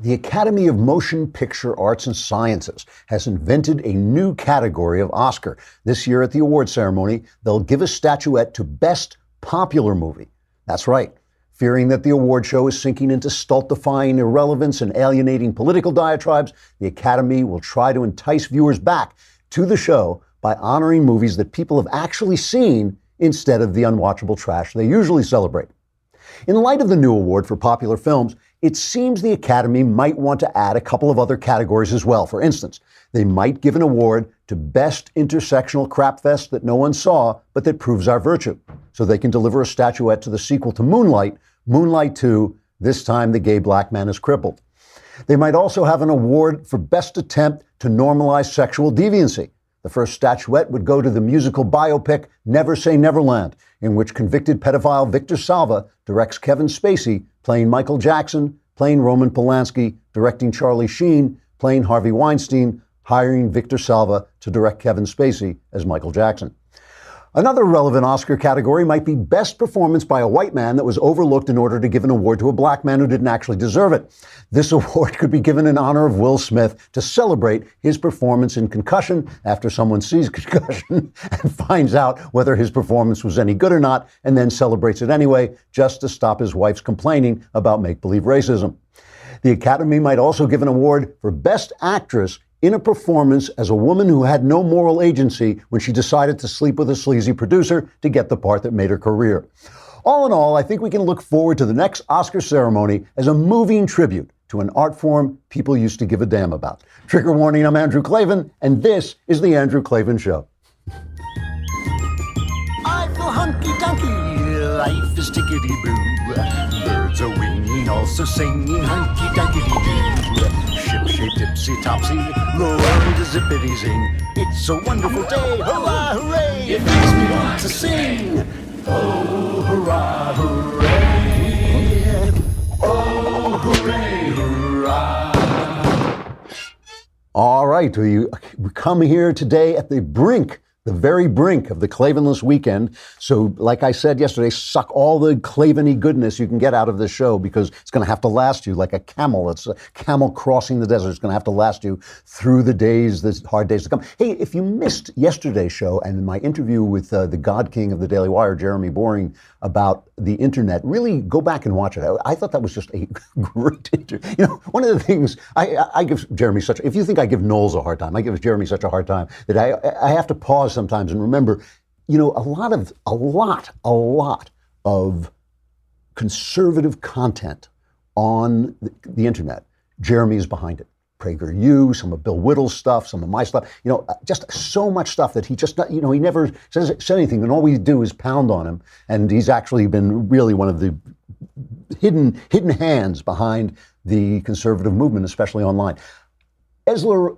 The Academy of Motion Picture Arts and Sciences has invented a new category of Oscar. This year at the award ceremony, they'll give a statuette to Best Popular Movie. That's right. Fearing that the award show is sinking into stultifying irrelevance and alienating political diatribes, the Academy will try to entice viewers back to the show by honoring movies that people have actually seen instead of the unwatchable trash they usually celebrate. In light of the new award for popular films, it seems the Academy might want to add a couple of other categories as well. For instance, they might give an award to Best Intersectional Crapfest that no one saw, but that proves our virtue. So they can deliver a statuette to the sequel to Moonlight, Moonlight 2, this time the gay black man is crippled. They might also have an award for Best Attempt to Normalize Sexual Deviancy. The first statuette would go to the musical biopic Never Say Neverland, in which convicted pedophile Victor Salva directs Kevin Spacey playing Michael Jackson, playing Roman Polanski, directing Charlie Sheen, playing Harvey Weinstein, hiring Victor Salva to direct Kevin Spacey as Michael Jackson. Another relevant Oscar category might be Best Performance by a White Man that was overlooked in order to give an award to a black man who didn't actually deserve it. This award could be given in honor of Will Smith to celebrate his performance in Concussion after someone sees Concussion and finds out whether his performance was any good or not, and then celebrates it anyway, just to stop his wife's complaining about make-believe racism. The Academy might also give an award for Best Actress in a performance as a woman who had no moral agency when she decided to sleep with a sleazy producer to get the part that made her career. All in all, I think we can look forward to the next Oscar ceremony as a moving tribute to an art form people used to give a damn about. Trigger warning, I'm Andrew Klavan, and this is The Andrew Klavan Show. I feel hunky-dunky, life is tickety-boo. Birds are winging, also singing hunky-dunky-doo. Ship-shape, tipsy-topsy, the world is zippity-zing. It's a wonderful day, hurrah, hooray! It makes me want to sing. Oh, hurrah, hooray! Oh, hooray, hurrah! All right, we come here today at the very brink of the Klavanless weekend. So like I said yesterday, suck all the Klavan-y goodness you can get out of this show, because it's going to have to last you like a camel. It's a camel crossing the desert. It's going to have to last you through the days, the hard days to come. Hey, if you missed yesterday's show and my interview with the God King of the Daily Wire, Jeremy Boring, about the internet, really go back and watch it. I thought that was just a great interview. You know, one of the things I give Jeremy if you think I give Knowles a hard time, I give Jeremy such a hard time that I have to pause sometimes and remember, you know, a lot of conservative content on the internet, Jeremy is behind it. PragerU, some of Bill Whittle's stuff, some of my stuff, you know, just so much stuff that he just, you know, he never says anything, and all we do is pound on him. And he's actually been really one of the hidden hands behind the conservative movement, especially online. Ezra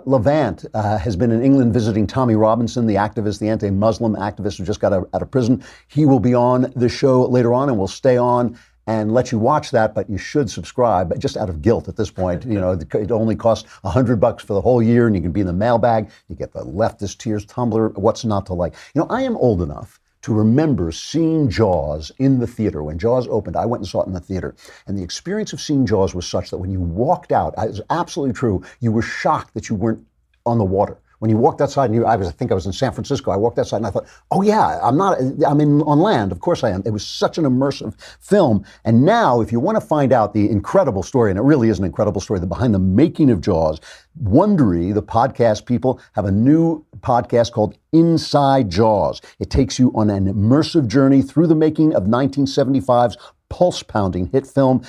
Levant has been in England visiting Tommy Robinson, the activist, the anti-Muslim activist who just got out of prison. He will be on the show later on, and will stay on and let you watch that, but you should subscribe just out of guilt at this point. You know, it only costs $100 for the whole year, and you can be in the mailbag. You get the Leftist Tears tumbler. What's not to like? You know, I am old enough to remember seeing Jaws in the theater. When Jaws opened, I went and saw it in the theater. And the experience of seeing Jaws was such that when you walked out, it was absolutely true, you were shocked that you weren't on the water. When you walked outside, and I think I was in San Francisco, I walked outside and I thought, oh yeah, I'm on land. Of course I am. It was such an immersive film. And now, if you want to find out the incredible story, and it really is an incredible story, behind the making of Jaws, Wondery, the podcast people, have a new podcast called Inside Jaws. It takes you on an immersive journey through the making of 1975's pulse-pounding hit film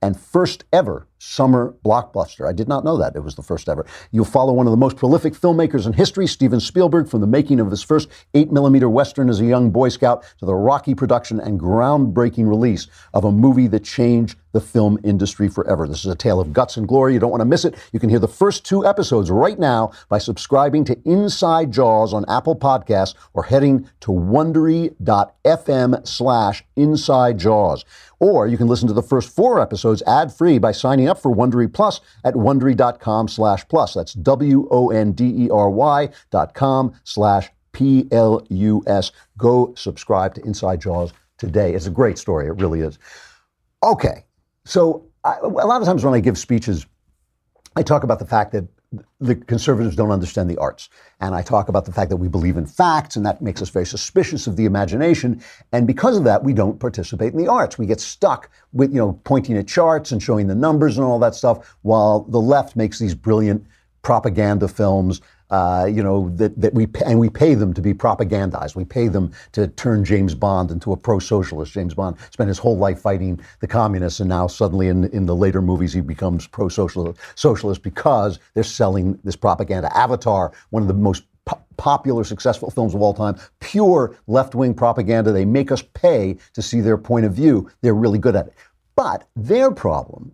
and first ever summer blockbuster. I did not know that it was the first ever. You'll follow one of the most prolific filmmakers in history, Steven Spielberg, from the making of his first 8mm Western as a young Boy Scout to the rocky production and groundbreaking release of a movie that changed the film industry forever. This is a tale of guts and glory. You don't want to miss it. You can hear the first 2 episodes right now by subscribing to Inside Jaws on Apple Podcasts or heading to wondery.fm/Inside Jaws. Or you can listen to the first 4 episodes ad-free by signing up for Wondery Plus at wondery.com/plus. That's WONDERY.com/PLUS. Go subscribe to Inside Jaws today. It's a great story. It really is. Okay. So a lot of times when I give speeches, I talk about the fact that the conservatives don't understand the arts. And I talk about the fact that we believe in facts, and that makes us very suspicious of the imagination. And because of that, we don't participate in the arts. We get stuck with, pointing at charts and showing the numbers and all that stuff, while the left makes these brilliant propaganda films, that we pay them to be propagandized. We pay them to turn James Bond into a pro-socialist. James Bond spent his whole life fighting the communists, and now suddenly in the later movies he becomes pro-socialist because they're selling this propaganda. Avatar, one of the most popular, successful films of all time, pure left-wing propaganda. They make us pay to see their point of view. They're really good at it. But their problem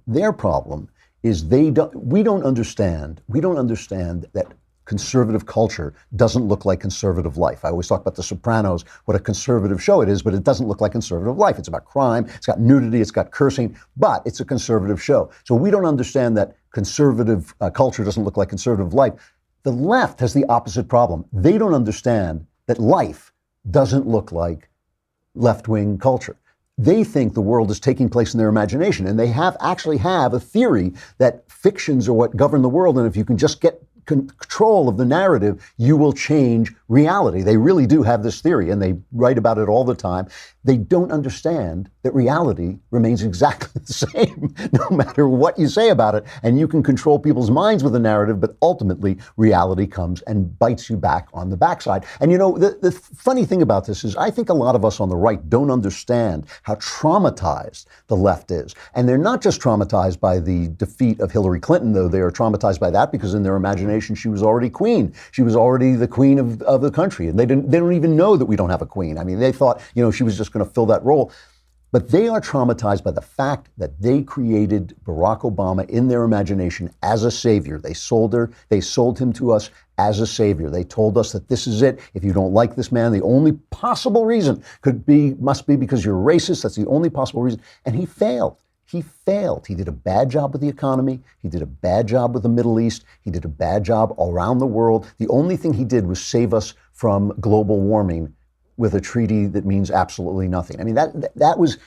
is we don't understand that conservative culture doesn't look like conservative life. I always talk about The Sopranos, what a conservative show it is, but it doesn't look like conservative life. It's about crime, it's got nudity, it's got cursing, but it's a conservative show. So we don't understand that conservative culture doesn't look like conservative life. The left has the opposite problem. They don't understand that life doesn't look like left-wing culture. They think the world is taking place in their imagination, and they actually have a theory that fictions are what govern the world, and if you can just get control of the narrative, you will change reality. They really do have this theory, and they write about it all the time. They don't understand that reality remains exactly the same, no matter what you say about it. And you can control people's minds with a narrative, but ultimately reality comes and bites you back on the backside. And the funny thing about this is I think a lot of us on the right don't understand how traumatized the left is. And they're not just traumatized by the defeat of Hillary Clinton, though they are traumatized by that because in their imagination she was already queen. She was already the queen of the country. And they don't even know that we don't have a queen. I mean, they thought, she was just going to fill that role. But they are traumatized by the fact that they created Barack Obama in their imagination as a savior. They sold him to us as a savior. They told us that this is it. If you don't like this man, the only possible reason must be because you're racist. That's the only possible reason. And he failed. He failed. He did a bad job with the economy. He did a bad job with the Middle East. He did a bad job around the world. The only thing he did was save us from global warming with a treaty that means absolutely nothing. I mean, that was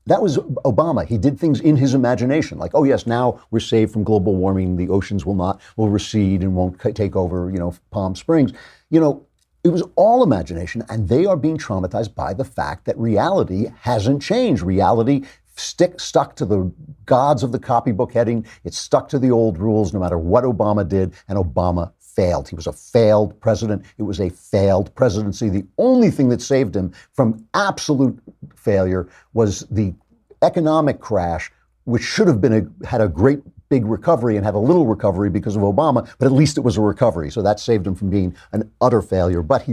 Obama. He did things in his imagination, like, oh yes, now we're saved from global warming. The oceans will recede and won't take over, Palm Springs. It was all imagination, and they are being traumatized by the fact that reality hasn't changed. Reality stuck to the gods of the copybook heading. It's stuck to the old rules no matter what Obama did, and Obama failed. He was a failed president. It was a failed presidency. The only thing that saved him from absolute failure was the economic crash, which should have had a great big recovery and had a little recovery because of Obama, but at least it was a recovery. So that saved him from being an utter failure. But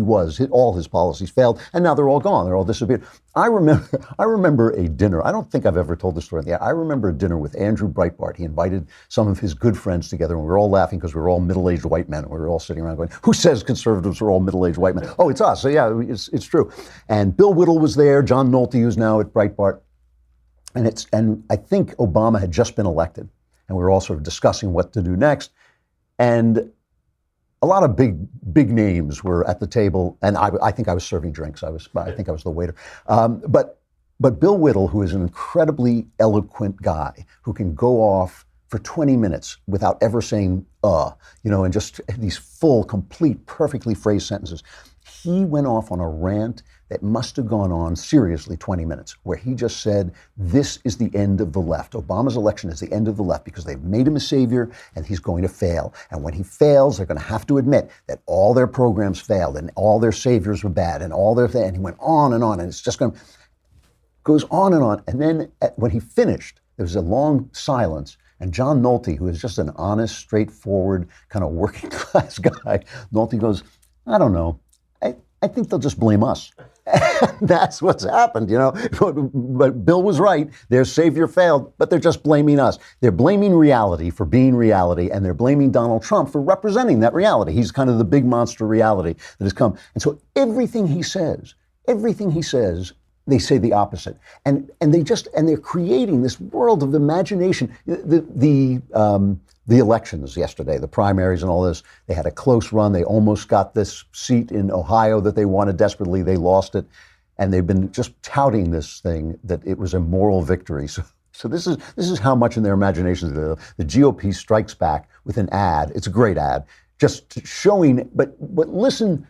all his policies failed, and now they're all gone. They're all disappeared. I remember a dinner. I don't think I've ever told this story. Yeah, I remember a dinner with Andrew Breitbart. He invited some of his good friends together, and we were all laughing because we were all middle-aged white men. We were all sitting around going, "Who says conservatives are all middle-aged white men?" Oh, it's us. So yeah, it's true. And Bill Whittle was there. John Nolte, who's now at Breitbart, and I think Obama had just been elected. And we were all sort of discussing what to do next. And a lot of big names were at the table. And I think I was serving drinks. I think I was the waiter. But Bill Whittle, who is an incredibly eloquent guy who can go off for 20 minutes without ever saying, and just these full, complete, perfectly phrased sentences. He went off on a rant that must have gone on seriously 20 minutes, where he just said, this is the end of the left. Obama's election is the end of the left because they've made him a savior and he's going to fail. And when he fails, they're going to have to admit that all their programs failed and all their saviors were bad and and he went on, and it's just goes on. And then when he finished, there was a long silence. And John Nolte, who is just an honest, straightforward, kind of working class guy, Nolte goes, I don't know. I think they'll just blame us. That's what's happened, But Bill was right. Their savior failed, but they're just blaming us. They're blaming reality for being reality, and they're blaming Donald Trump for representing that reality. He's kind of the big monster reality that has come. And so everything he says, they say the opposite. And they're creating this world of imagination. The elections yesterday, the primaries and all this, they had a close run. They almost got this seat in Ohio that they wanted desperately. They lost it. And they've been just touting this thing that it was a moral victory. So this is how much in their imaginations the GOP strikes back with an ad. It's a great ad, just showing. But listen,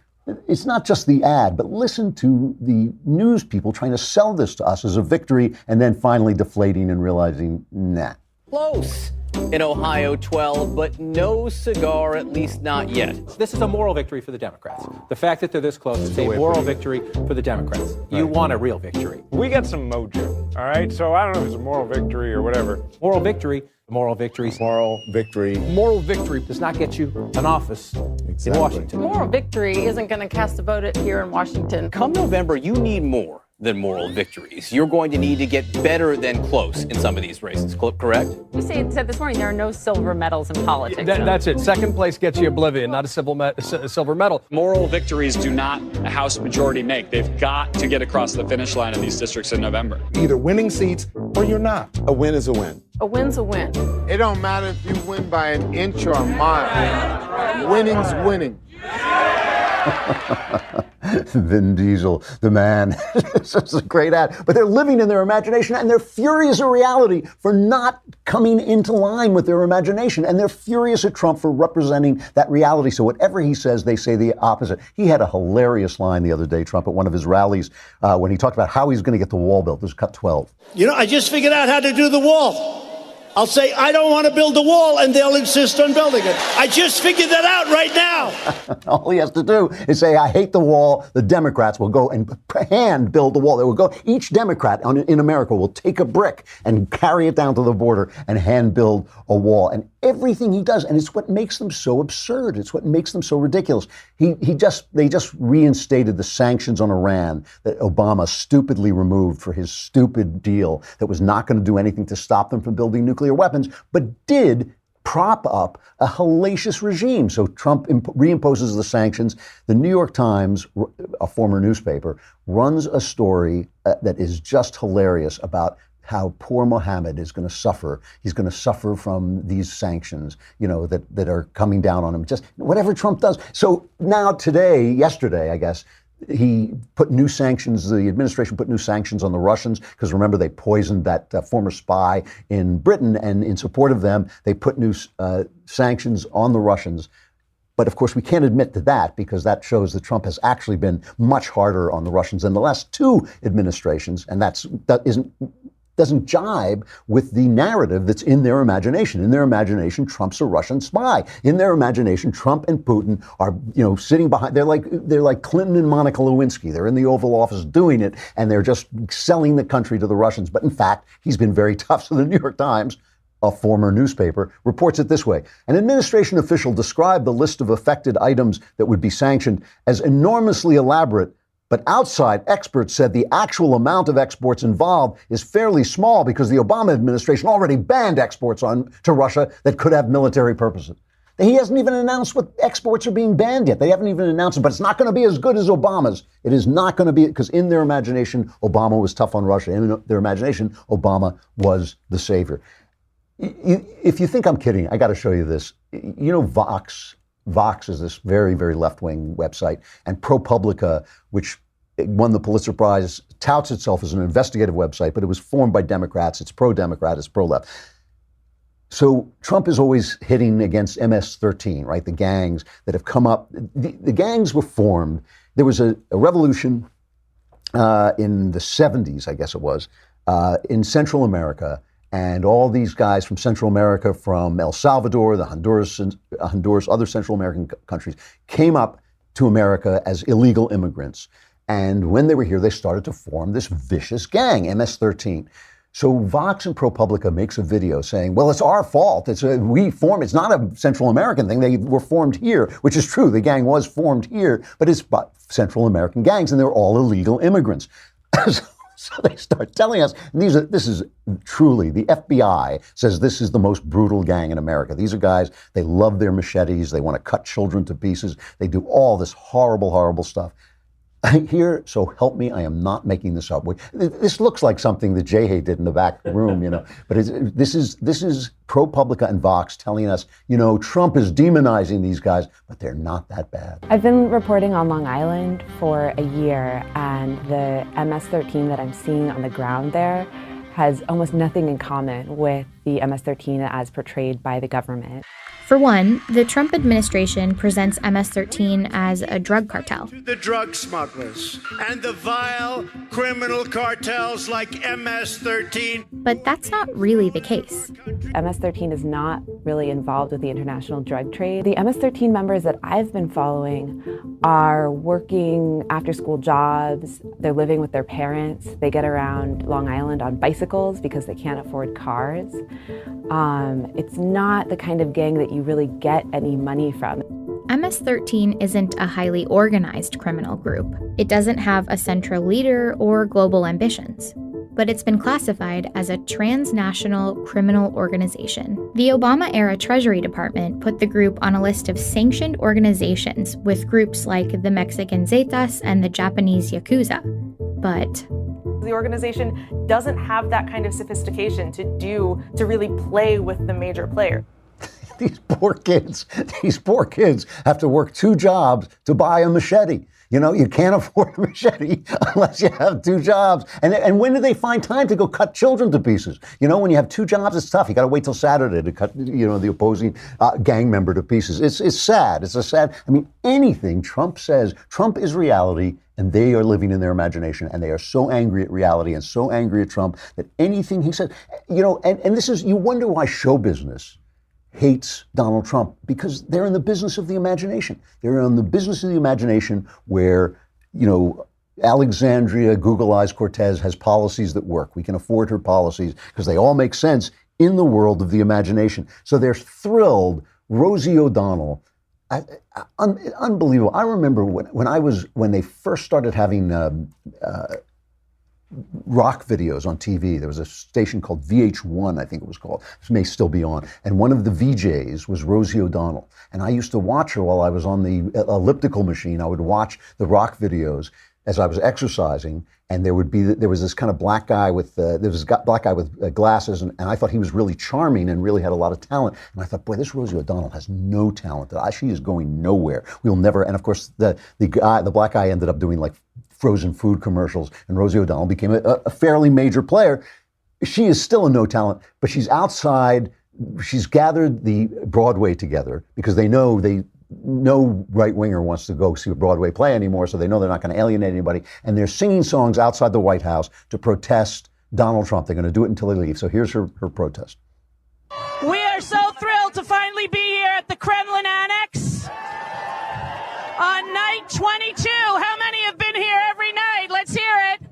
it's not just the ad, but listen to the news people trying to sell this to us as a victory, and then finally deflating and realizing, nah. Close in Ohio 12, but no cigar, at least not yet. This is a moral victory for the Democrats. The fact that they're this close is a moral victory for the Democrats. You want a real victory. We got some mojo, all right? So I don't know if it's a moral victory or whatever. Moral victory, moral victories. Moral victory. Moral victory does not get you an office in Washington. Moral victory isn't going to cast a vote here in Washington. Come November, you need more than moral victories. You're going to need to get better than close in some of these races, correct? You said this morning there are no silver medals in politics. That's it. Second place gets you oblivion, not a silver medal. Moral victories do not a House majority make. They've got to get across the finish line in these districts in November. Either winning seats or you're not. A win is a win. A win's a win. It don't matter if you win by an inch or a mile. Winning's winning. Vin Diesel, the man. It's a great ad. But they're living in their imagination, and they're furious at reality for not coming into line with their imagination. And they're furious at Trump for representing that reality. So whatever he says, they say the opposite. He had a hilarious line the other day, Trump, at one of his rallies, when he talked about how he's going to get the wall built. This is cut 12. You know, I just figured out how to do the wall. I'll say, I don't want to build a wall, and they'll insist on building it. I just figured that out right now. All he has to do is say, I hate the wall. The Democrats will go and hand build the wall. They will go, each Democrat in America will take a brick and carry it down to the border and hand build a wall. And everything he does, and it's what makes them so absurd. It's what makes them so ridiculous. They just reinstated the sanctions on Iran that Obama stupidly removed for his stupid deal that was not going to do anything to stop them from building nuclear weapons, but did prop up a hellacious regime. So Trump reimposes the sanctions. The New York Times, a former newspaper, runs a story that is just hilarious about how poor Mohammed is going to suffer. He's going to suffer from these sanctions, that are coming down on him. Just whatever Trump does. So now yesterday, I guess, he put new sanctions, the administration put new sanctions on the Russians, because remember, they poisoned that former spy in Britain, and in support of them, they put new sanctions on the Russians. But of course, we can't admit to that, because that shows that Trump has actually been much harder on the Russians than the last two administrations, and that doesn't jibe with the narrative that's in their imagination. In their imagination, Trump's a Russian spy. In their imagination, Trump and Putin are, sitting behind. They're like Clinton and Monica Lewinsky. They're in the Oval Office doing it, and they're just selling the country to the Russians. But in fact, he's been very tough. So the New York Times, a former newspaper, reports it this way. An administration official described the list of affected items that would be sanctioned as enormously elaborate, but outside experts said the actual amount of exports involved is fairly small, because the Obama administration already banned exports to Russia that could have military purposes. He hasn't even announced what exports are being banned yet. They haven't even announced it, but it's not going to be as good as Obama's. It is not going to be, because in their imagination, Obama was tough on Russia. In their imagination, Obama was the savior. If you think I'm kidding, I got to show you this. Vox is this very, very left-wing website, and ProPublica, which won the Pulitzer Prize, touts itself as an investigative website, but it was formed by Democrats. It's pro-Democrat, it's pro-left. So Trump is always hitting against MS-13, right? The gangs that have come up. The gangs were formed. There was a revolution in the 70s, I guess it was, in Central America. And all these guys from Central America, from El Salvador, the Honduras, other Central American countries, came up to America as illegal immigrants. And when they were here, they started to form this vicious gang, MS-13. So Vox and ProPublica makes a video saying, well, it's our fault. It's not a Central American thing. They were formed here, which is true. The gang was formed here, but it's Central American gangs, and they're all illegal immigrants. So they start telling us, this is truly, the FBI says this is the most brutal gang in America. These are guys, they love their machetes, they want to cut children to pieces, they do all this horrible, horrible stuff. Here, so help me, I am not making this up. This looks like something that Jay did in the back room, but this is ProPublica and Vox telling us, Trump is demonizing these guys, but they're not that bad. I've been reporting on Long Island for a year, and the MS-13 that I'm seeing on the ground there has almost nothing in common with the MS-13 as portrayed by the government. For one, the Trump administration presents MS-13 as a drug cartel. The drug smugglers and the vile criminal cartels like MS-13. But that's not really the case. MS-13 is not really involved with the international drug trade. The MS-13 members that I've been following are working after-school jobs. They're living with their parents. They get around Long Island on bicycles because they can't afford cars. It's not the kind of gang that you really get any money from. MS-13 isn't a highly organized criminal group. It doesn't have a central leader or global ambitions. But it's been classified as a transnational criminal organization. The Obama-era Treasury Department put the group on a list of sanctioned organizations with groups like the Mexican Zetas and the Japanese Yakuza. But the organization doesn't have that kind of sophistication to really play with the major player. These poor kids have to work 2 jobs to buy a machete. You know, you can't afford a machete unless you have 2 jobs. And when do they find time to go cut children to pieces? You know, when you have 2 jobs, it's tough. You got to wait till Saturday to cut, the opposing gang member to pieces. It's sad. It's a sad, anything Trump says, Trump is reality, and they are living in their imagination, and they are so angry at reality and so angry at Trump that anything he says, and this is, you wonder why show business hates Donald Trump, because they're in the business of the imagination. They're in the business of the imagination where, Alexandria Google Eyes Cortez has policies that work. We can afford her policies because they all make sense in the world of the imagination. So they're thrilled. Rosie O'Donnell, unbelievable. I remember when they first started having rock videos on TV. There was a station called VH1, I think it was called. This may still be on. And one of the VJs was Rosie O'Donnell. And I used to watch her while I was on the elliptical machine. I would watch the rock videos as I was exercising. And there was this kind of black guy with glasses, and I thought he was really charming and really had a lot of talent. And I thought, boy, this Rosie O'Donnell has no talent. She is going nowhere. We'll never. And of course, the black guy ended up doing like frozen food commercials, and Rosie O'Donnell became a fairly major player. She is still a no talent, but she's outside. She's gathered the Broadway together because they know no right-winger wants to go see a Broadway play anymore, so they know they're not going to alienate anybody. And they're singing songs outside the White House to protest Donald Trump. They're going to do it until they leave. So here's her protest. We are so thrilled to finally be here at the Kremlin Annex on night 22. How many have been here every night? Let's hear it.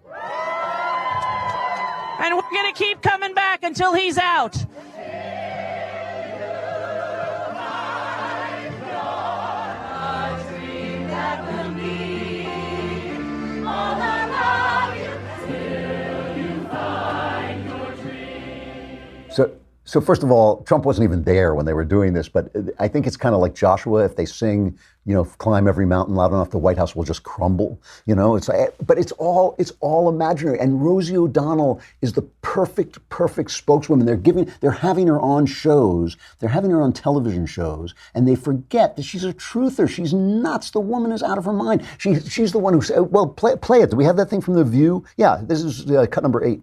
And we're going to keep coming back until he's out. So first of all, Trump wasn't even there when they were doing this, but I think it's kind of like Joshua. If they sing, climb every mountain loud enough, the White House will just crumble. But it's all imaginary. And Rosie O'Donnell is the perfect spokeswoman. They're having her on shows. They're having her on television shows, and they forget that she's a truther. She's nuts. The woman is out of her mind. She's the one who said, well, play it. Do we have that thing from The View? Yeah, this is cut number 8.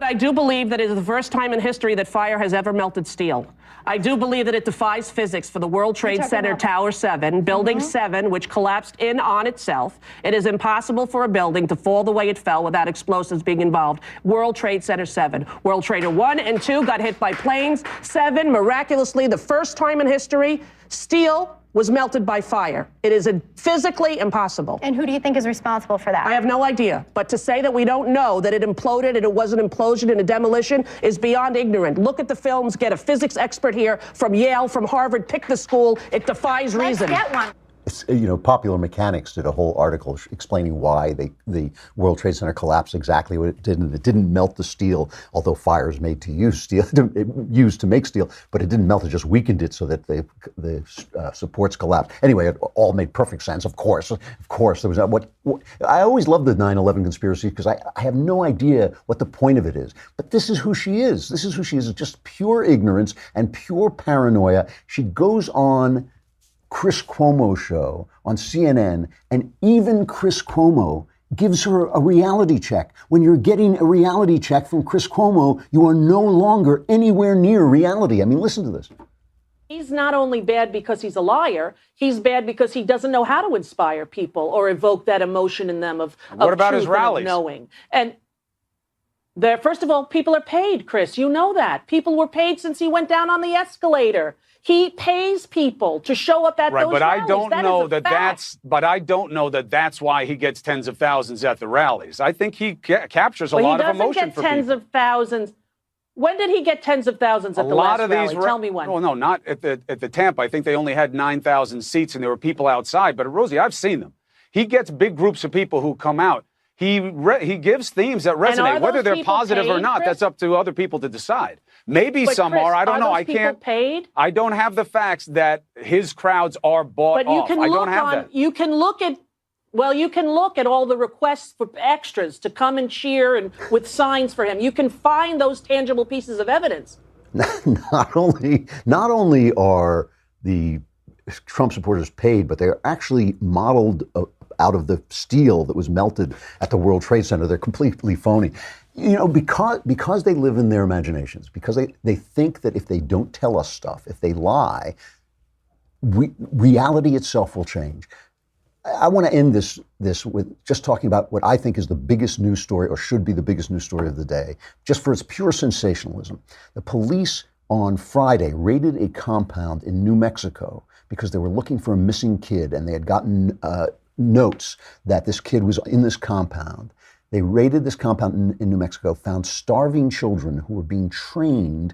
I do believe that it is the first time in history that fire has ever melted steel. I do believe that it defies physics for the World Trade Center Tower 7, Building 7, which collapsed in on itself. It is impossible for a building to fall the way it fell without explosives being involved. World Trade Center 7. World Trader 1 and 2 got hit by planes. 7, miraculously, the first time in history, steel was melted by fire. It is physically impossible. And who do you think is responsible for that? I have no idea. But to say that we don't know that it imploded and it was an implosion and a demolition is beyond ignorant. Look at the films, get a physics expert here from Yale, from Harvard, pick the school. It defies reason. Let's get one. Popular Mechanics did a whole article explaining why the World Trade Center collapsed exactly what it did, and it didn't melt the steel, although fire is made to use steel, used to make steel, but it didn't melt, it just weakened it so that the supports collapsed. Anyway, it all made perfect sense, of course. There was what I always loved the 9/11 conspiracy because I have no idea what the point of it is. But this is who she is. This is who she is. It's just pure ignorance and pure paranoia. She goes on Chris Cuomo's show on CNN, and even Chris Cuomo gives her a reality check. When you're getting a reality check from Chris Cuomo, you are no longer anywhere near reality. I mean, listen to this. He's not only bad because he's a liar, he's bad because he doesn't know how to inspire people or evoke that emotion in them of What about his truth and of rallies? knowing. And first of all, people are paid, Chris. You know that. People were paid since he went down on the escalator. He pays people to show up at those but rallies. I don't That know is a that fact. I don't know that that's why he gets tens of thousands at the rallies. I think he captures a lot of emotion for He doesn't get tens people. of thousands. When did he get tens of thousands at the last rally? Tell me when. Oh, no, not at the Tampa. I think they only had 9,000 seats and there were people outside. But Rosie, I've seen them. He gets big groups of people who come out. He gives themes that resonate, whether they're positive or not. That's up to other people to decide. Maybe some are. I don't know. I can't. Paid? I don't have the facts that his crowds are bought But you off. can I look don't have on. that. You can look at. Well, you can look at all the requests for extras to come and cheer and with signs for him. You can find those tangible pieces of evidence. Not only are the Trump supporters paid, but they're actually modeled out of the steel that was melted at the World Trade Center. They're completely phony. You know, because they live in their imaginations, because they think that if they don't tell us stuff, if they lie, reality itself will change. I want to end this with just talking about what I think is the biggest news story, or should be the biggest news story of the day, just for its pure sensationalism. The police on Friday raided a compound in New Mexico because they were looking for a missing kid, and they had gotten notes that this kid was in this compound. They raided this compound in New Mexico, found starving children who were being trained.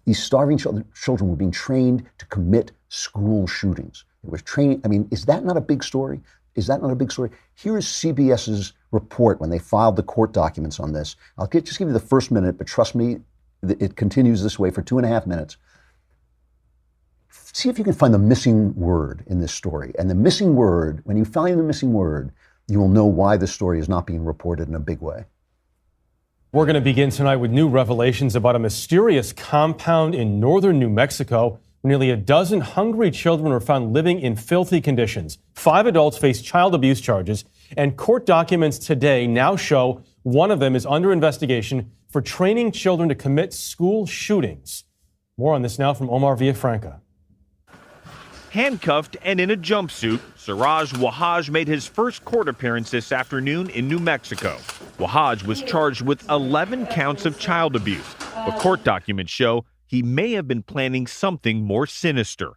These starving children were being trained to commit school shootings. It was training. I mean, is that not a big story? Is that not a big story? Here is CBS's report when they filed the court documents on this. I'll just give you the first minute, but trust me, it continues this way for 2.5 minutes. See if you can find the missing word in this story. And the missing word, when you find the missing word, you will know why this story is not being reported in a big way. We're going to begin tonight with new revelations about a mysterious compound in northern New Mexico. Nearly a dozen hungry children were found living in filthy conditions. 5 adults face child abuse charges, and court documents today now show one of them is under investigation for training children to commit school shootings. More on this now from Omar Villafranca. Handcuffed and in a jumpsuit, Siraj Wahaj made his first court appearance this afternoon in New Mexico. Wahaj was charged with 11 counts of child abuse, but court documents show he may have been planning something more sinister.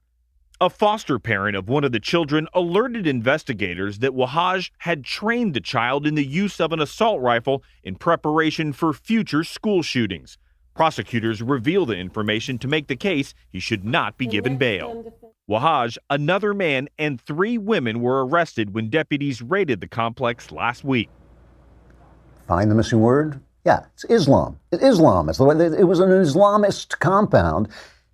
A foster parent of one of the children alerted investigators that Wahaj had trained the child in the use of an assault rifle in preparation for future school shootings. Prosecutors revealed the information to make the case he should not be given bail. Wahaj, another man, and 3 women were arrested when deputies raided the complex last week. Find the missing word? Yeah, it's Islam. Islam. It's the way it was an Islamist compound,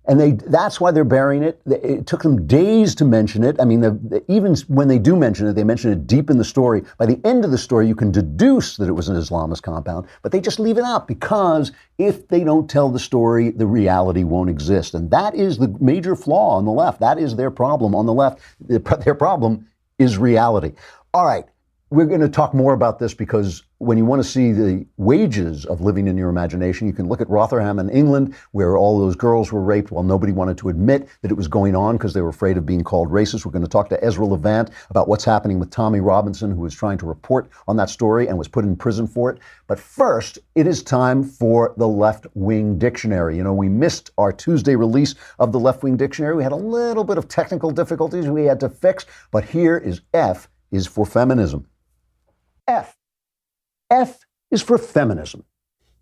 and that's why they're burying it. It took them days to mention it. I mean, even when they do mention it, they mention it deep in the story. By the end of the story, you can deduce that it was an Islamist compound, but they just leave it out because if they don't tell the story, the reality won't exist. And that is the major flaw on the left. That is their problem on the left. Their problem is reality. All right. We're going to talk more about this because when you want to see the wages of living in your imagination, you can look at Rotherham in England, where all those girls were raped while nobody wanted to admit that it was going on because they were afraid of being called racist. We're going to talk to Ezra Levant about what's happening with Tommy Robinson, who was trying to report on that story and was put in prison for it. But first, it is time for the Left Wing Dictionary. You know, we missed our Tuesday release of the Left Wing Dictionary. We had a little bit of technical difficulties we had to fix, but here is F is for feminism. F. F is for feminism.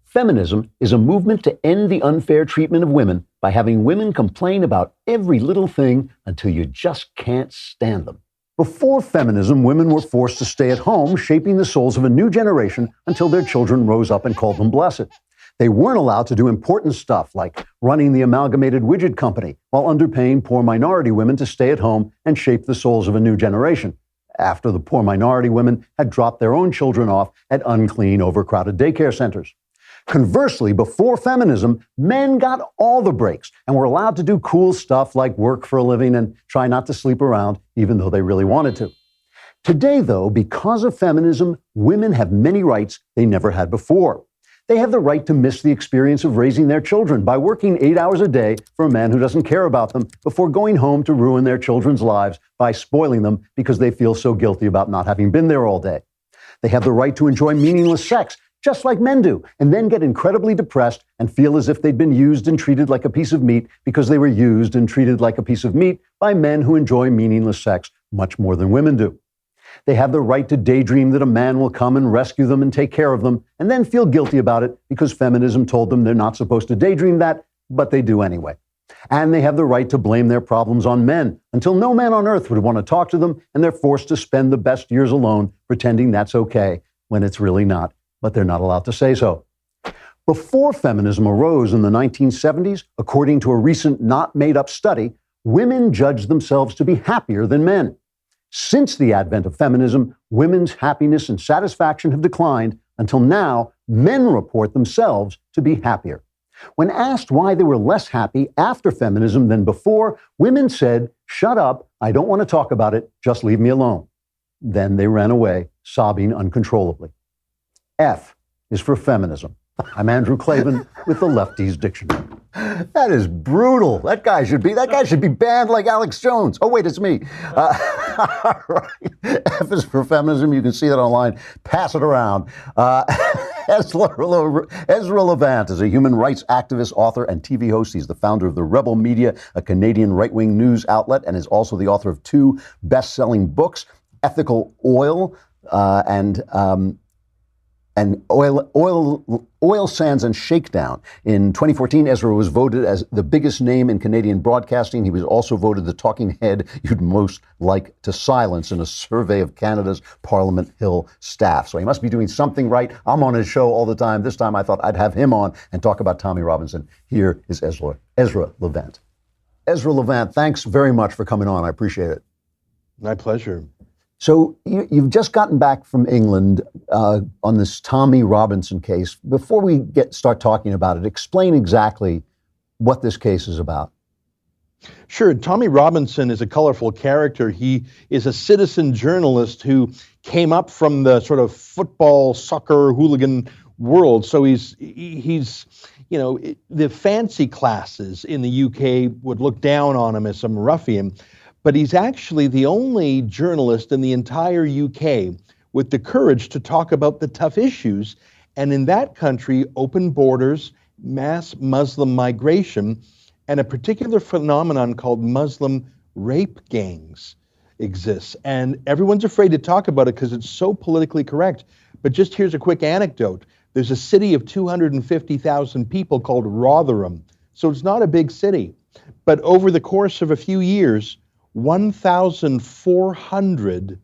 Feminism is a movement to end the unfair treatment of women by having women complain about every little thing until you just can't stand them. Before feminism, women were forced to stay at home, shaping the souls of a new generation until their children rose up and called them blessed. They weren't allowed to do important stuff like running the Amalgamated Widget Company while underpaying poor minority women to stay at home and shape the souls of a new generation, after the poor minority women had dropped their own children off at unclean, overcrowded daycare centers. Conversely, before feminism, men got all the breaks and were allowed to do cool stuff like work for a living and try not to sleep around, even though they really wanted to. Today, though, because of feminism, women have many rights they never had before. They have the right to miss the experience of raising their children by working 8 hours a day for a man who doesn't care about them before going home to ruin their children's lives by spoiling them because they feel so guilty about not having been there all day. They have the right to enjoy meaningless sex, just like men do, and then get incredibly depressed and feel as if they'd been used and treated like a piece of meat because they were used and treated like a piece of meat by men who enjoy meaningless sex much more than women do. They have the right to daydream that a man will come and rescue them and take care of them, and then feel guilty about it because feminism told them they're not supposed to daydream that, but they do anyway. And they have the right to blame their problems on men until no man on earth would want to talk to them, and they're forced to spend the best years alone pretending that's okay when it's really not, but they're not allowed to say so. Before feminism arose in the 1970s, according to a recent not made up study, women judged themselves to be happier than men. Since the advent of feminism, women's happiness and satisfaction have declined until now, men report themselves to be happier. When asked why they were less happy after feminism than before, women said, "Shut up, I don't want to talk about it, just leave me alone." Then they ran away, sobbing uncontrollably. F is for feminism. I'm Andrew Klavan with the Lefties Dictionary. That is brutal. That guy should be banned like Alex Jones. Oh, wait, it's me. All right. F is for feminism. You can see that online. Pass it around. Ezra Levant is a human rights activist, author, and TV host. He's the founder of The Rebel Media, a Canadian right-wing news outlet, and is also the author of 2 best-selling books, Ethical Oil and Oil Sands and Shakedown. In 2014, Ezra was voted as the biggest name in Canadian broadcasting. He was also voted the talking head you'd most like to silence in a survey of Canada's Parliament Hill staff. So he must be doing something right. I'm on his show all the time. This time I thought I'd have him on and talk about Tommy Robinson. Here is Ezra Levant. Ezra Levant, thanks very much for coming on. I appreciate it. My pleasure. So you've just gotten back from England on this Tommy Robinson case. Before we start talking about it, explain exactly what this case is about. Sure. Tommy Robinson is a colorful character. He is a citizen journalist who came up from the sort of football, soccer, hooligan world. So he's the fancy classes in the UK would look down on him as some ruffian. But he's actually the only journalist in the entire UK with the courage to talk about the tough issues. And in that country, open borders, mass Muslim migration, and a particular phenomenon called Muslim rape gangs exists. And everyone's afraid to talk about it because it's so politically correct. But just here's a quick anecdote. There's a city of 250,000 people called Rotherham. So it's not a big city. But over the course of a few years, 1,400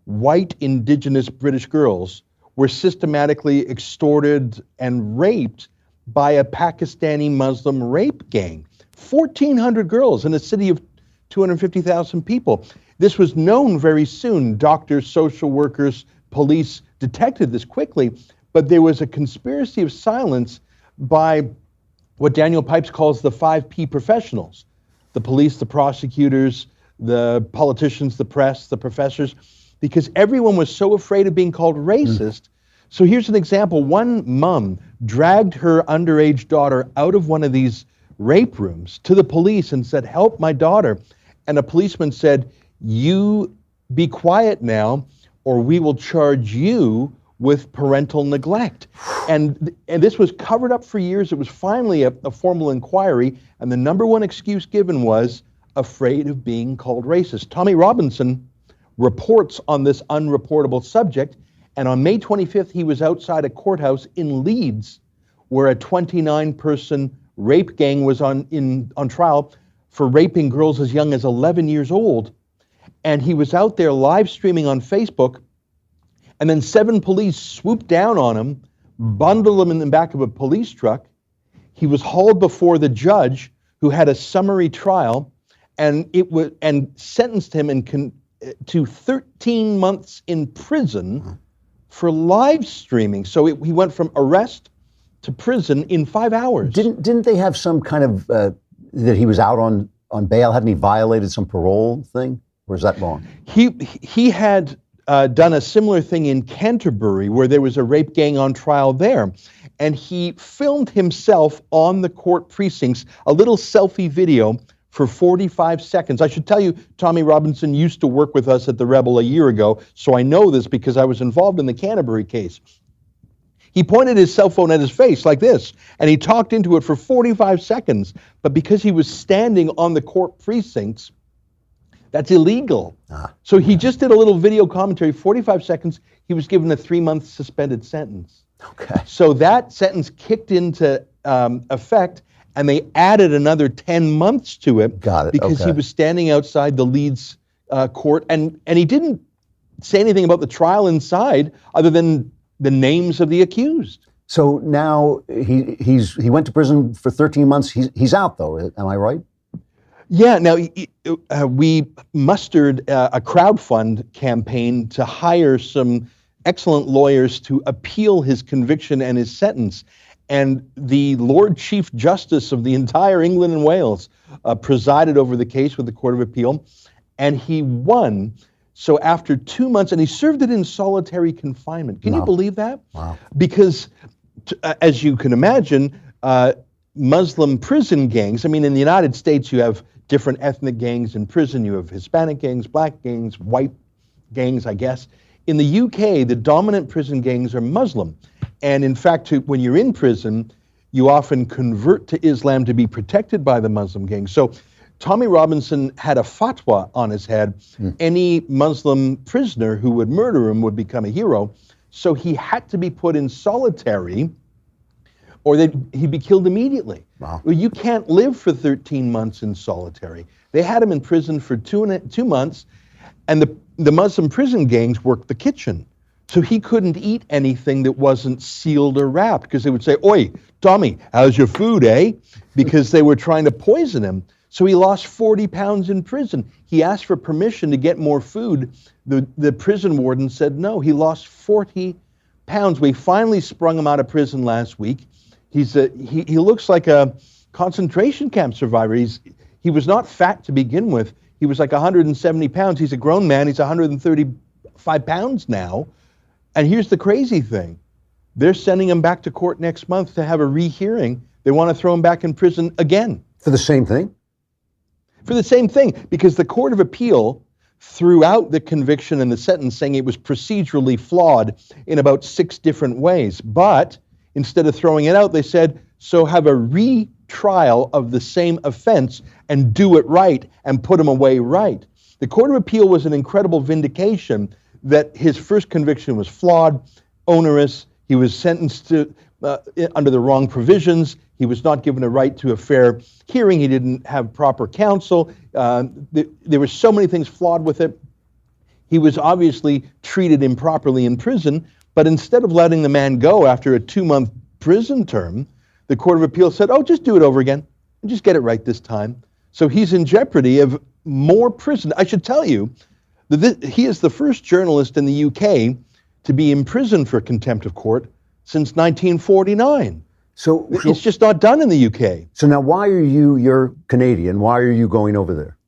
white indigenous British girls were systematically extorted and raped by a Pakistani Muslim rape gang. 1,400 girls in a city of 250,000 people. This was known very soon. Doctors, social workers, police detected this quickly, but there was a conspiracy of silence by what Daniel Pipes calls the 5P professionals, the police, the prosecutors, the politicians, the press, the professors, because everyone was so afraid of being called racist. So here's an example. One mom dragged her underage daughter out of one of these rape rooms to the police and said, "Help my daughter." And a policeman said, "You be quiet now, or we will charge you with parental neglect." And this was covered up for years. It was finally a formal inquiry, and the number one excuse given was afraid of being called racist. Tommy Robinson reports on this unreportable subject, and on May 25th, he was outside a courthouse in Leeds, where a 29-person rape gang was on trial for raping girls as young as 11 years old. And he was out there live streaming on Facebook, and then 7 police swooped down on him, bundled him in the back of a police truck. He was hauled before the judge, who had a summary trial, and sentenced him to 13 months in prison for live streaming. So he went from arrest to prison in 5 hours. Didn't they have some kind of that he was out on bail? Hadn't he violated some parole thing, or is that wrong? He had done a similar thing in Canterbury where there was a rape gang on trial there. And he filmed himself on the court precincts, a little selfie video for 45 seconds. I should tell you, Tommy Robinson used to work with us at the Rebel a year ago, so I know this because I was involved in the Canterbury case. He pointed his cell phone at his face like this, and he talked into it for 45 seconds. But because he was standing on the court precincts, that's illegal. So he just did a little video commentary, 45 seconds. He was given a 3-month suspended sentence. Okay. So that sentence kicked into effect, and they added another 10 months to it. Got it. Because okay. he was standing outside the Leeds court, and he didn't say anything about the trial inside other than the names of the accused. So now he went to prison for 13 months. He's out though. Am I right? Yeah. Now we mustered a crowdfund campaign to hire some excellent lawyers to appeal his conviction and his sentence. And the Lord Chief Justice of the entire England and Wales presided over the case with the Court of Appeal, and he won. So after 2 months, and he served it in solitary confinement. Can you believe that? Wow. Because, as you can imagine, Muslim prison gangs, I mean, in the United States, you have different ethnic gangs in prison. You have Hispanic gangs, black gangs, white gangs, I guess. In the UK, the dominant prison gangs are Muslim. And in fact, when you're in prison, you often convert to Islam to be protected by the Muslim gangs. So Tommy Robinson had a fatwa on his head. Any Muslim prisoner who would murder him would become a hero. So he had to be put in solitary or he'd be killed immediately. Wow. Well, you can't live for 13 months in solitary. They had him in prison for 2 months, and the Muslim prison gangs worked the kitchen. So he couldn't eat anything that wasn't sealed or wrapped because they would say, "Oi, Tommy, how's your food, eh?" Because they were trying to poison him. So he lost 40 pounds in prison. He asked for permission to get more food. The prison warden said no. He lost 40 pounds. We finally sprung him out of prison last week. He looks like a concentration camp survivor. He was not fat to begin with. He was like 170 pounds. He's a grown man. He's 135 pounds now. And here's the crazy thing. They're sending him back to court next month to have a rehearing. They want to throw him back in prison again. For the same thing? For the same thing, because the Court of Appeal threw out the conviction and the sentence saying it was procedurally flawed in about 6 different ways. But instead of throwing it out, they said, so have a retrial of the same offense and do it right and put him away right. The Court of Appeal was an incredible vindication that his first conviction was flawed, onerous. He was sentenced to under the wrong provisions. He was not given a right to a fair hearing. He didn't have proper counsel. There were so many things flawed with it. He was obviously treated improperly in prison, but instead of letting the man go after a 2-month prison term, the Court of Appeal said, oh, just do it over again and just get it right this time. So he's in jeopardy of more prison. I should tell you that he is the first journalist in the UK to be imprisoned for contempt of court since 1949. So it's just not done in the UK. So now you're Canadian, why are you going over there?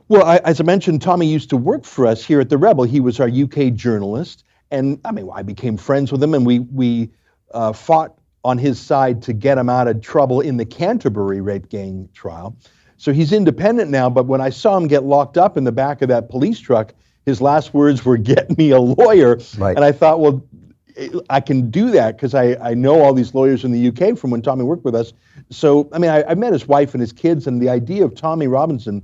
Well, as I mentioned, Tommy used to work for us here at the Rebel. He was our UK journalist. And I mean, I became friends with him, and we fought on his side to get him out of trouble in the Canterbury rape gang trial. So he's independent now, but when I saw him get locked up in the back of that police truck, his last words were, "Get me a lawyer." Right. And I thought, well, I can do that because I know all these lawyers in the UK from when Tommy worked with us. So, I mean, I met his wife and his kids, and the idea of Tommy Robinson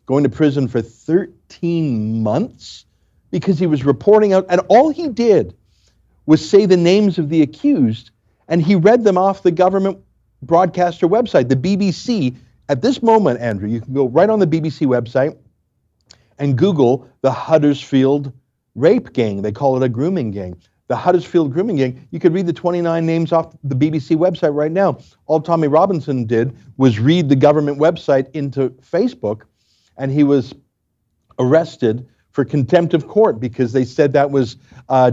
going to prison for 13 months because he was reporting out, and all he did was say the names of the accused, and he read them off the government broadcaster website, the BBC. At this moment, Andrew, you can go right on the BBC website and Google the Huddersfield rape gang. They call it a grooming gang. The Huddersfield grooming gang. You could read the 29 names off the BBC website right now. All Tommy Robinson did was read the government website into Facebook, and he was arrested for contempt of court because they said that was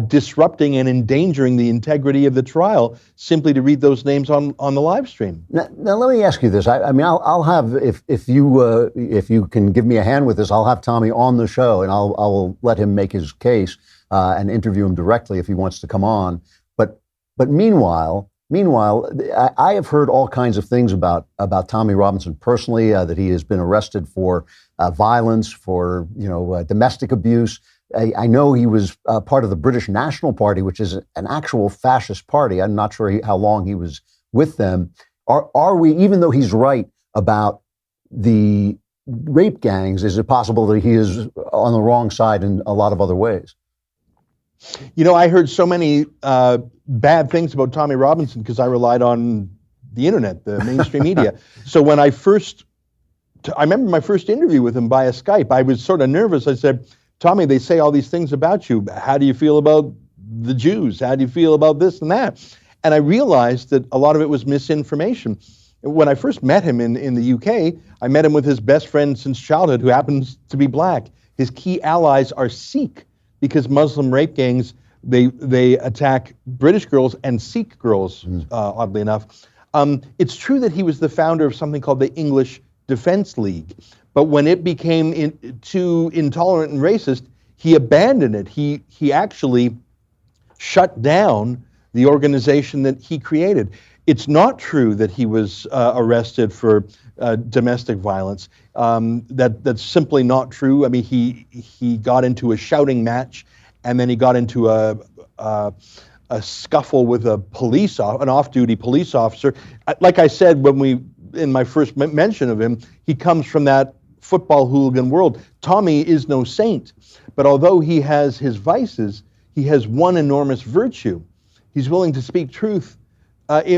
disrupting and endangering the integrity of the trial simply to read those names on the live stream. Now let me ask you this. I mean, I'll have if you can give me a hand with this, I'll have Tommy on the show and I'll let him make his case and interview him directly if he wants to come on. But meanwhile, I have heard all kinds of things about Tommy Robinson personally, that he has been arrested for violence, for domestic abuse. I know he was part of the British National Party, which is an actual fascist party. I'm not sure how long he was with them. Are we, even though he's right about the rape gangs, is it possible that he is on the wrong side in a lot of other ways? I heard so many bad things about Tommy Robinson because I relied on the internet, the mainstream media. So when I remember my first interview with him via Skype, I was sort of nervous. I said, Tommy, they say all these things about you. How do you feel about the Jews? How do you feel about this and that? And I realized that a lot of it was misinformation. When I first met him in the UK, I met him with his best friend since childhood, who happens to be black. His key allies are Sikh, because Muslim rape gangs, they attack British girls and Sikh girls, oddly enough. It's true that he was the founder of something called the English Defence League, but when it became too intolerant and racist, he abandoned it. He actually shut down the organization that he created. It's not true that he was arrested for domestic violence. That's simply not true. I mean, he got into a shouting match, and then he got into a scuffle with an off-duty police officer. Like I said, in my first mention of him, he comes from that football hooligan world. Tommy is no saint, but although he has his vices, he has one enormous virtue. He's willing to speak truth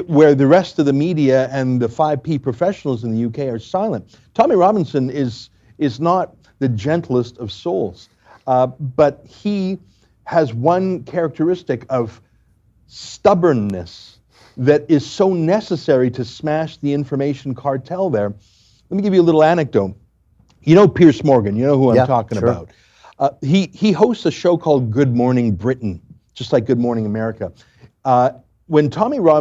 where the rest of the media and the 5P professionals in the UK are silent. Tommy Robinson is not the gentlest of souls, but he has one characteristic of stubbornness that is so necessary to smash the information cartel there. Let me give you a little anecdote. You know Piers Morgan, you know who I'm talking about. He hosts a show called Good Morning Britain, just like Good Morning America. When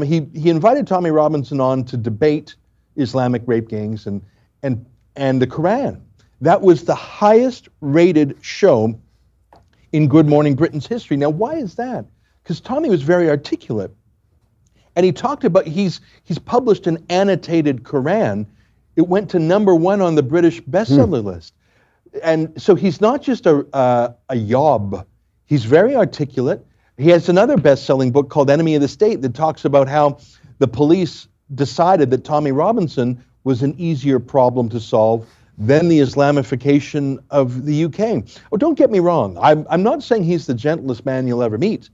he invited Tommy Robinson on to debate Islamic rape gangs and the Quran. That was the highest rated show in Good Morning Britain's history. Now, why is that? Because Tommy was very articulate. And he talked about, he's published an annotated Quran. It went to #1 on the British bestseller list. And so he's not just a yob. He's very articulate. He has another best-selling book called Enemy of the State that talks about how the police decided that Tommy Robinson was an easier problem to solve than the Islamification of the UK. Oh, don't get me wrong. I'm not saying he's the gentlest man you'll ever meet,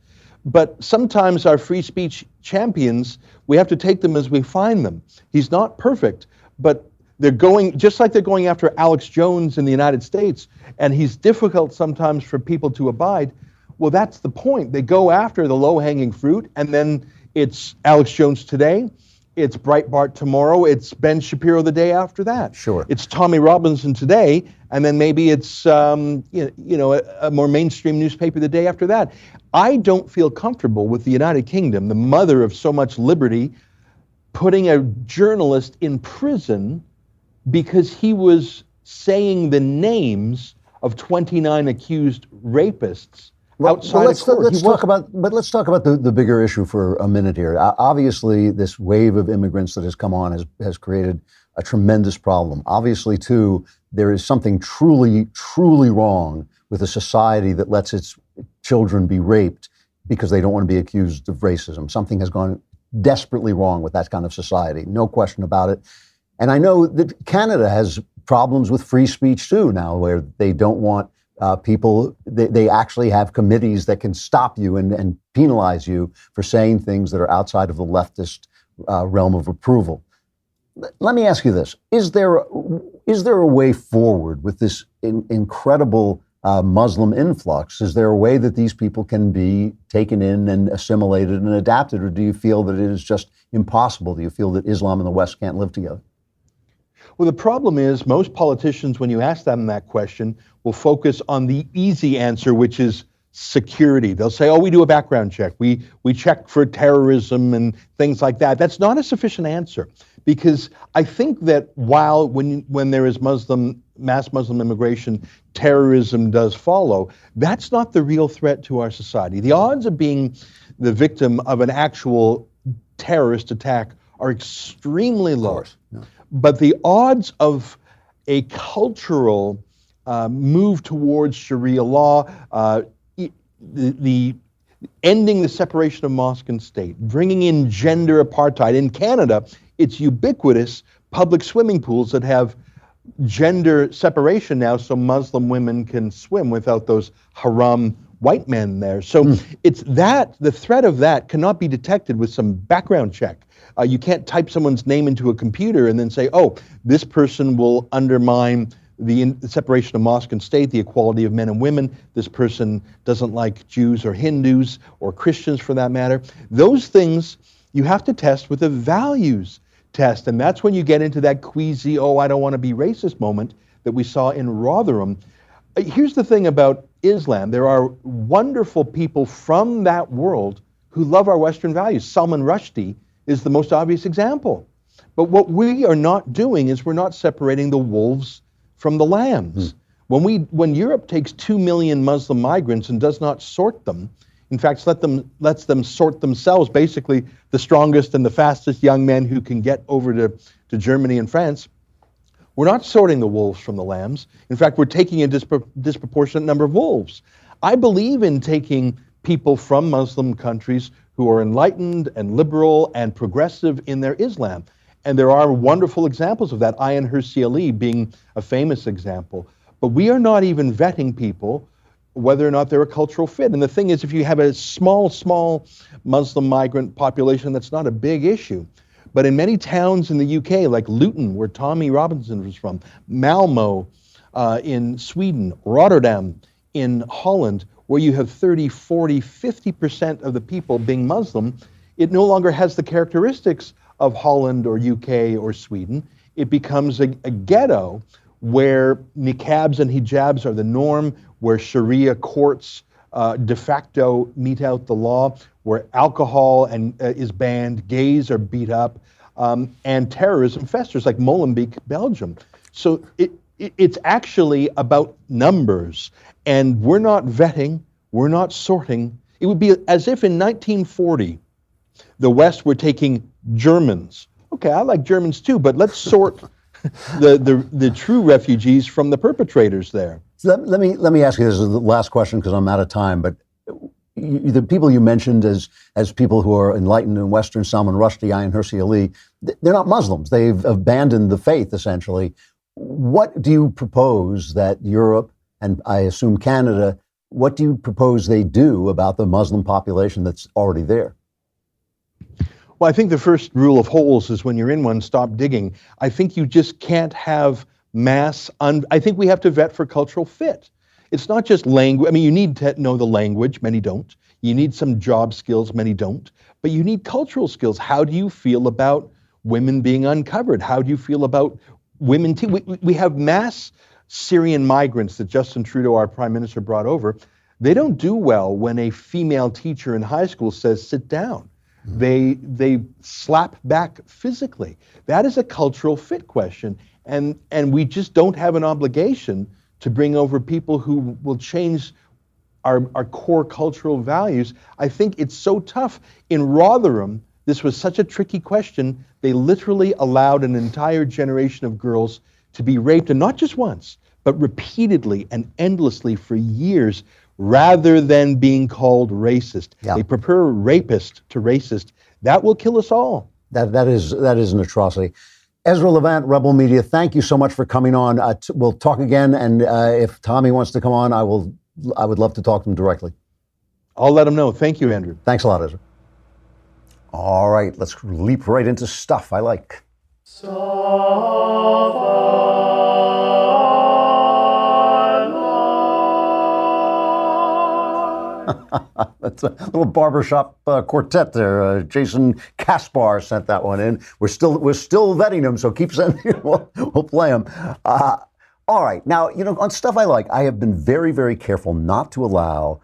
but sometimes our free speech champions, we have to take them as we find them. He's not perfect, but they're going, just like they're going after Alex Jones in the United States, and he's difficult sometimes for people to abide. Well, that's the point. They go after the low-hanging fruit, and then it's Alex Jones today, it's Breitbart tomorrow, it's Ben Shapiro the day after that. Sure. It's Tommy Robinson today, and then maybe it's a more mainstream newspaper the day after that. I don't feel comfortable with the United Kingdom, the mother of so much liberty, putting a journalist in prison because he was saying the names of 29 accused rapists. Let's talk about the bigger issue for a minute here. Obviously, this wave of immigrants that has come on has created a tremendous problem. Obviously, too, there is something truly, truly wrong with a society that lets its children be raped because they don't want to be accused of racism. Something has gone desperately wrong with that kind of society. No question about it. And I know that Canada has problems with free speech, too, now, where they don't want people, they actually have committees that can stop you and penalize you for saying things that are outside of the leftist realm of approval. Let me ask you this. Is there a way forward with this incredible Muslim influx? Is there a way that these people can be taken in and assimilated and adapted, or do you feel that it is just impossible? Do you feel that Islam and the West can't live together? Well, the problem is most politicians, when you ask them that question, will focus on the easy answer, which is security. They'll say, oh, we do a background check. We check for terrorism and things like that. That's not a sufficient answer, because I think that while when there is mass Muslim immigration, terrorism does follow, that's not the real threat to our society. The odds of being the victim of an actual terrorist attack are extremely low. Yeah. But the odds of a cultural move towards Sharia law, the ending the separation of mosque and state, bringing in gender apartheid. In Canada, it's ubiquitous public swimming pools that have gender separation now, so Muslim women can swim without those haram white men there. So it's that, the threat of that cannot be detected with some background check. You can't type someone's name into a computer and then say, oh, this person will undermine the separation of mosque and state, the equality of men and women. This person doesn't like Jews or Hindus or Christians for that matter. Those things you have to test with a values test. And that's when you get into that queasy, oh, I don't want to be racist moment that we saw in Rotherham. Here's the thing about Islam. There are wonderful people from that world who love our Western values. Salman Rushdie is the most obvious example. But what we are not doing is we're not separating the wolves from the lambs. When Europe takes 2 million Muslim migrants and does not sort them, in fact lets them sort themselves, basically the strongest and the fastest young men who can get over to Germany and France, we're not sorting the wolves from the lambs. In fact, we're taking a disproportionate number of wolves. I believe in taking people from Muslim countries who are enlightened and liberal and progressive in their Islam. And there are wonderful examples of that, Ayaan Hirsi Ali being a famous example. But we are not even vetting people whether or not they're a cultural fit. And the thing is, if you have a small Muslim migrant population, that's not a big issue. But in many towns in the UK, like Luton, where Tommy Robinson was from, Malmo in Sweden, Rotterdam in Holland, where you have 30, 40, 50% of the people being Muslim, it no longer has the characteristics of Holland or UK or Sweden. It becomes a ghetto where niqabs and hijabs are the norm, where Sharia courts de facto mete out the law, where alcohol is banned, gays are beat up, and terrorism festers, like Molenbeek, Belgium. So it's actually about numbers, and we're not vetting, we're not sorting. It would be as if in 1940, the West were taking Germans. Okay, I like Germans too, but let's sort the true refugees from the perpetrators there. So let me ask you, this is the last question because I'm out of time, but the people you mentioned as people who are enlightened in Western, Salman Rushdie, Ayaan Hirsi Ali, they're not Muslims. They've abandoned the faith, essentially. What do you propose that Europe, and I assume Canada, what do you propose they do about the Muslim population that's already there? Well, I think the first rule of holes is when you're in one, stop digging. I think you just can't have I think we have to vet for cultural fit. It's not just language. I mean, you need to know the language. Many don't. You need some job skills. Many don't. But you need cultural skills. How do you feel about women being uncovered? How do you feel about women? We have mass Syrian migrants that Justin Trudeau, our prime minister, brought over. They don't do well when a female teacher in high school says, sit down. They slap back physically. That is a cultural fit question. And we just don't have an obligation to bring over people who will change our core cultural values. I think it's so tough. In Rotherham, this was such a tricky question. They literally allowed an entire generation of girls to be raped, and not just once, but repeatedly and endlessly for years, rather than being called racist. Yeah. They prefer rapist to racist. That will kill us all. That is an atrocity. Ezra Levant, Rebel Media, thank you so much for coming on. We'll talk again, and if Tommy wants to come on, I would love to talk to him directly. I'll let him know. Thank you, Andrew. Thanks a lot, Ezra. All right, let's leap right into stuff I like. That's a little barbershop quartet there. Jason Kaspar sent that one in. We're still vetting them, so keep sending. We'll play them. All right, now on Stuff I Like, I have been very, very careful not to allow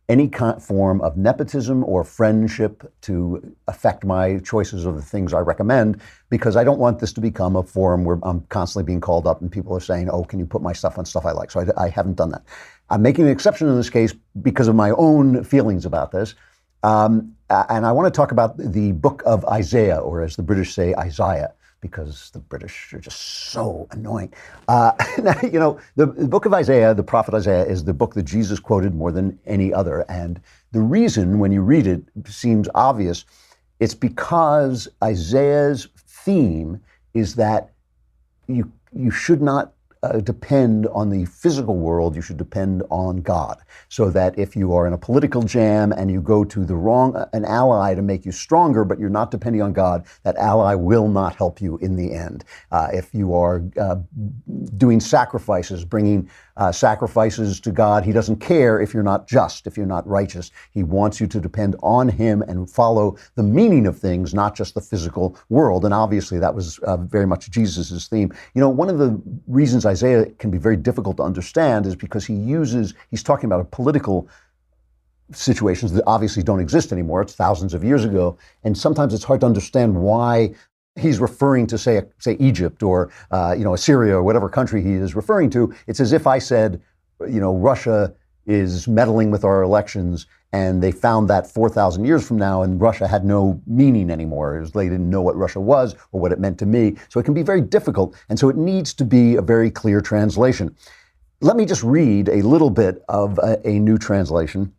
any form of nepotism or friendship to affect my choices of the things I recommend, because I don't want this to become a forum where I'm constantly being called up and people are saying, oh, can you put my stuff on Stuff I Like? So I haven't done that. I'm making an exception in this case because of my own feelings about this. And I want to talk about the book of Isaiah, or as the British say, Isaiah, because the British are just so annoying. Now, the book of Isaiah, the prophet Isaiah, is the book that Jesus quoted more than any other. And the reason, when you read it, seems obvious. It's because Isaiah's theme is that you should not depend on the physical world, you should depend on God. So that if you are in a political jam and you go to an ally to make you stronger, but you're not depending on God, that ally will not help you in the end. If you are doing sacrifices, bringing sacrifices to God, he doesn't care if you're not just, if you're not righteous. He wants you to depend on him and follow the meaning of things, not just the physical world. And obviously that was very much Jesus's theme. One of the reasons Isaiah can be very difficult to understand is because he's talking about a political situations that obviously don't exist anymore. It's thousands of years ago. And sometimes it's hard to understand why he's referring to, say Egypt or, Assyria or whatever country he is referring to. It's as if I said, Russia is meddling with our elections, and they found that 4,000 years from now, and Russia had no meaning anymore. They didn't know what Russia was or what it meant to me. So it can be very difficult. And so it needs to be a very clear translation. Let me just read a little bit of a new translation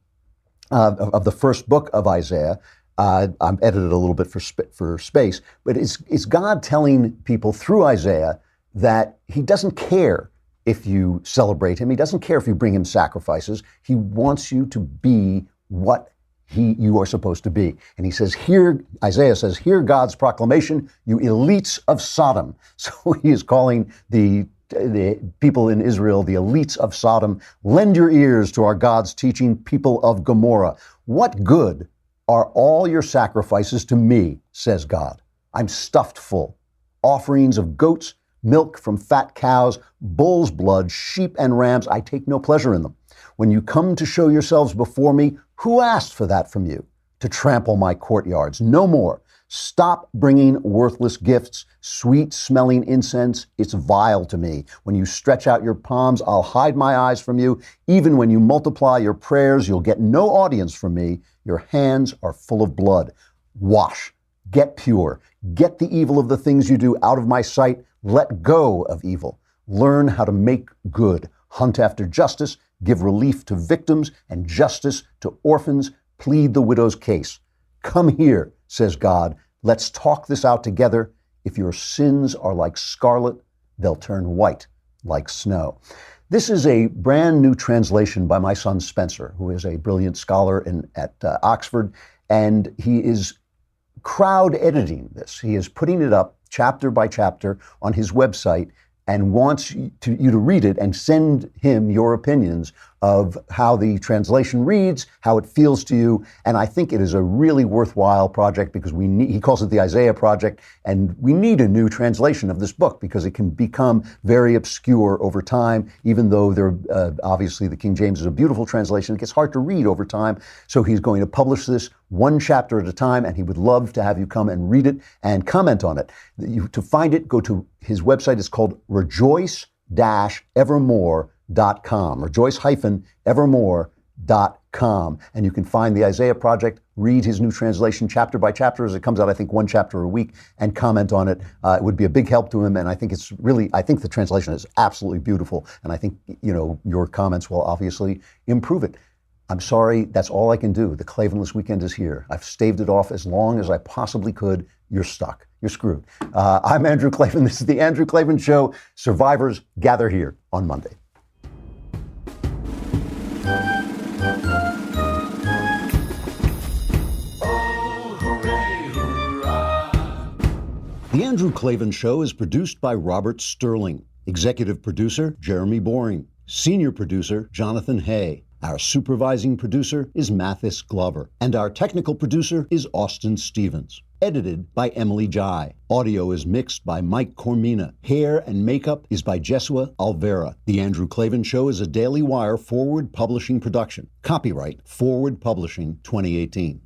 of the first book of Isaiah. I'm edited a little bit for space, but it's God telling people through Isaiah that he doesn't care if you celebrate him. He doesn't care if you bring him sacrifices. He wants you to be what you are supposed to be. And he says, Isaiah says, hear God's proclamation, you elites of Sodom. So he is calling the people in Israel, the elites of Sodom, lend your ears to our God's teaching, people of Gomorrah. What good are all your sacrifices to me, says God? I'm stuffed full. Offerings of goats, milk from fat cows, bull's blood, sheep and rams, I take no pleasure in them. When you come to show yourselves before me, who asked for that from you? To trample my courtyards? No more. Stop bringing worthless gifts, sweet-smelling incense. It's vile to me. When you stretch out your palms, I'll hide my eyes from you. Even when you multiply your prayers, you'll get no audience from me. Your hands are full of blood. Wash. Get pure. Get the evil of the things you do out of my sight. Let go of evil. Learn how to make good. Hunt after justice. Give relief to victims and justice to orphans. Plead the widow's case. Come here, says God. Let's talk this out together. If your sins are like scarlet, they'll turn white like snow. This is a brand new translation by my son Spencer, who is a brilliant scholar at Oxford, and he is crowd editing this. He is putting it up chapter by chapter on his website and wants you to read it and send him your opinions of how the translation reads, how it feels to you. And I think it is a really worthwhile project because he calls it the Isaiah Project, and we need a new translation of this book because it can become very obscure over time, even though obviously the King James is a beautiful translation. It gets hard to read over time. So he's going to publish this one chapter at a time, and he would love to have you come and read it and comment on it. To find it, go to his website. It's called rejoice-evermore.com. rejoice-evermore.com. And you can find the Isaiah Project, read his new translation chapter by chapter as it comes out, I think one chapter a week, and comment on it. It would be a big help to him. And I think I think the translation is absolutely beautiful. And I think, your comments will obviously improve it. I'm sorry, that's all I can do. The Klavanless weekend is here. I've staved it off as long as I possibly could. You're stuck. You're screwed. I'm Andrew Klavan. This is the Andrew Klavan Show. Survivors gather here on Monday. The Andrew Klavan Show is produced by Robert Sterling. Executive producer, Jeremy Boring. Senior producer, Jonathan Hay. Our supervising producer is Mathis Glover. And our technical producer is Austin Stevens. Edited by Emily Jai. Audio is mixed by Mike Cormina. Hair and makeup is by Jesua Alvera. The Andrew Klavan Show is a Daily Wire Forward Publishing production. Copyright Forward Publishing 2018.